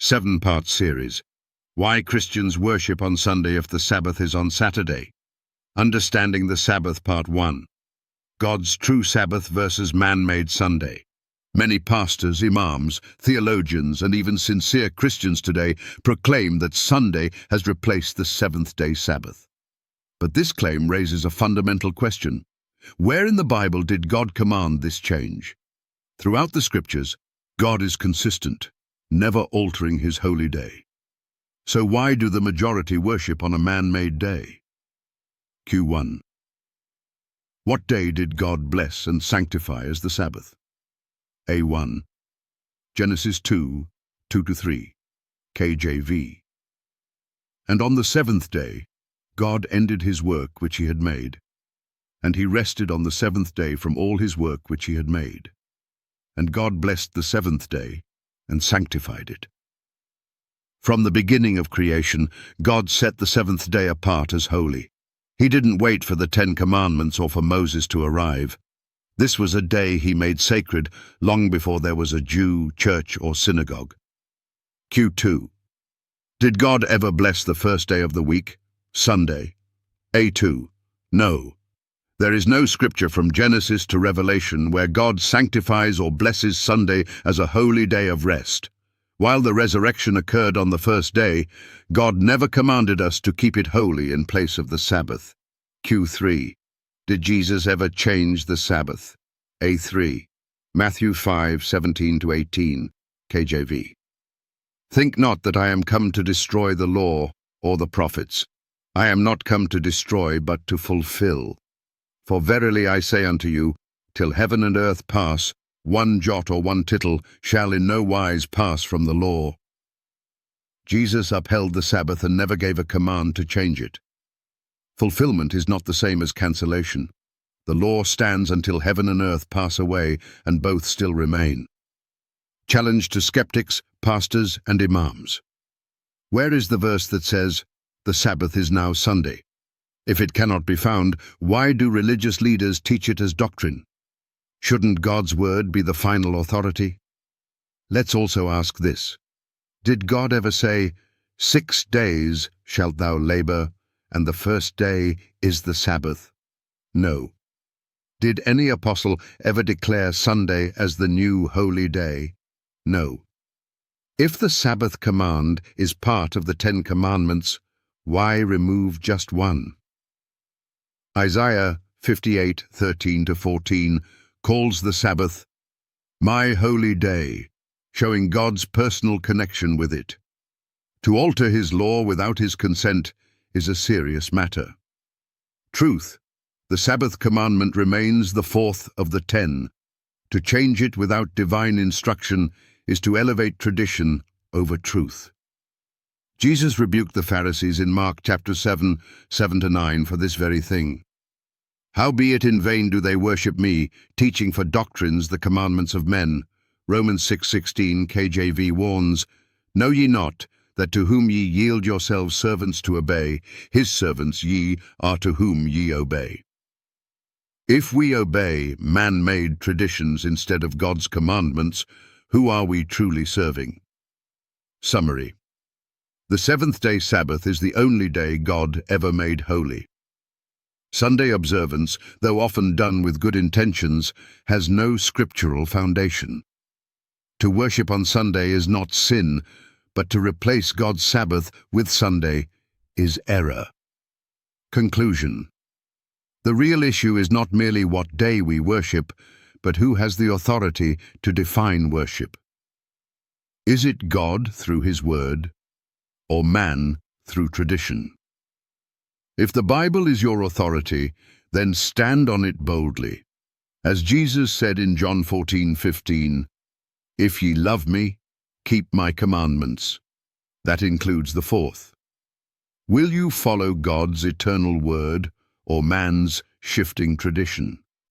7-part series. Why Christians worship on Sunday if the Sabbath is on Saturday. Understanding the Sabbath, Part 1. God's true Sabbath versus man-made Sunday. Many pastors, imams, theologians, and even sincere Christians today proclaim that Sunday has replaced the seventh-day Sabbath. But this claim raises a fundamental question. Where in the Bible did God command this change? Throughout the Scriptures, God is consistent, never altering his holy day. So why do the majority worship on a man-made day? Q1. What day did God bless and sanctify as the Sabbath? A1. Genesis 2, 2-3, KJV. And on the seventh day, God ended his work which he had made, and he rested on the seventh day from all his work which he had made. And God blessed the seventh day and sanctified it. From the beginning of creation, God set the seventh day apart as holy. He didn't wait for the 10 Commandments or for Moses to arrive. This was a day he made sacred long before there was a Jew, church, or synagogue. Q2. Did God ever bless the first day of the week, Sunday? A2. No. There is no scripture from Genesis to Revelation where God sanctifies or blesses Sunday as a holy day of rest. While the resurrection occurred on the first day, God never commanded us to keep it holy in place of the Sabbath. Q3. Did Jesus ever change the Sabbath? A3. Matthew 5:17-18, KJV. Think not that I am come to destroy the law or the prophets. I am not come to destroy, but to fulfill. For verily I say unto you, till heaven and earth pass, one jot or one tittle shall in no wise pass from the law. Jesus upheld the Sabbath and never gave a command to change it. Fulfillment is not the same as cancellation. The law stands until heaven and earth pass away, and both still remain. Challenge to skeptics, pastors, and imams. Where is the verse that says, the Sabbath is now Sunday? If it cannot be found, why do religious leaders teach it as doctrine? Shouldn't God's word be the final authority? Let's also ask this. Did God ever say, 6 days shalt thou labor, and the first day is the Sabbath? No. Did any apostle ever declare Sunday as the new holy day? No. If the Sabbath command is part of the 10 Commandments, why remove just one? Isaiah 58:13-14 calls the Sabbath my holy day, showing God's personal connection with it. To alter his law without his consent is a serious matter. Truth, the Sabbath commandment remains the 4th of the 10. To change it without divine instruction is to elevate tradition over truth. Jesus rebuked the Pharisees in Mark chapter 7, 7-9 for this very thing. Howbeit in vain do they worship me, teaching for doctrines the commandments of men. Romans 6:16 KJV warns, Know ye not, that to whom ye yield yourselves servants to obey, his servants ye are to whom ye obey. If we obey man-made traditions instead of God's commandments, who are we truly serving? Summary. The seventh-day Sabbath is the only day God ever made holy. Sunday observance, though often done with good intentions, has no scriptural foundation. To worship on Sunday is not sin, but to replace God's Sabbath with Sunday is error. Conclusion. The real issue is not merely what day we worship, but who has the authority to define worship. Is it God through his word, or man through tradition? If the Bible is your authority, then stand on it boldly. As Jesus said in John 14:15, If ye love me, keep my commandments. That includes the 4th. Will you follow God's eternal word or man's shifting tradition?